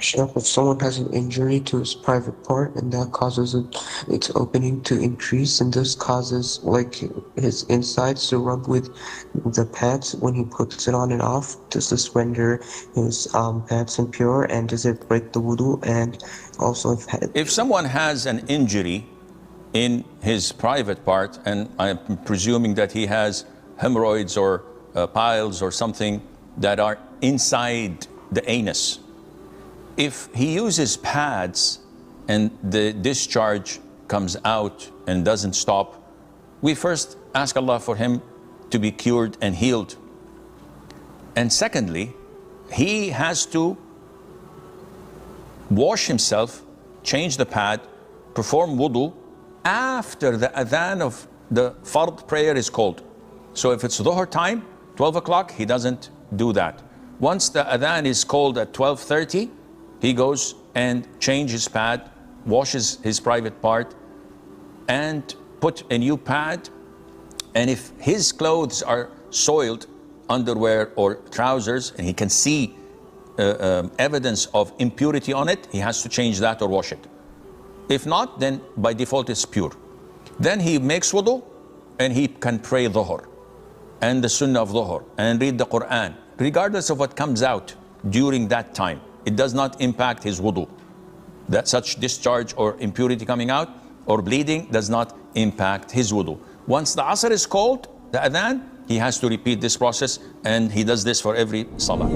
Sheikh, if someone has an injury to his private part and that causes its opening to increase, and this causes like his insides to rub with the pads when he puts it on and off, does this render his pads impure, and does it break the wudu? And also, if someone has an injury in his private part, and I'm presuming that he has hemorrhoids or piles or something that are inside the anus, if he uses pads and the discharge comes out and doesn't stop, we first ask Allah for him to be cured and healed. And secondly, he has to wash himself, change the pad, perform wudu after the adhan of the fard prayer is called. So if it's dhuhr time, 12 o'clock, he doesn't do that. Once the adhan is called at 12:30, he goes and changes pad, washes his private part, and put a new pad. And if his clothes are soiled, underwear or trousers, and he can see evidence of impurity on it, he has to change that or wash it. If not, then by default it's pure. Then he makes wudu, and he can pray dhuhr and the sunnah of dhuhr and read the Quran, regardless of what comes out during that time. It does not impact his wudu. That such discharge or impurity coming out or bleeding does not impact his wudu. Once the asr is called, the adhan, he has to repeat this process, and he does this for every salat.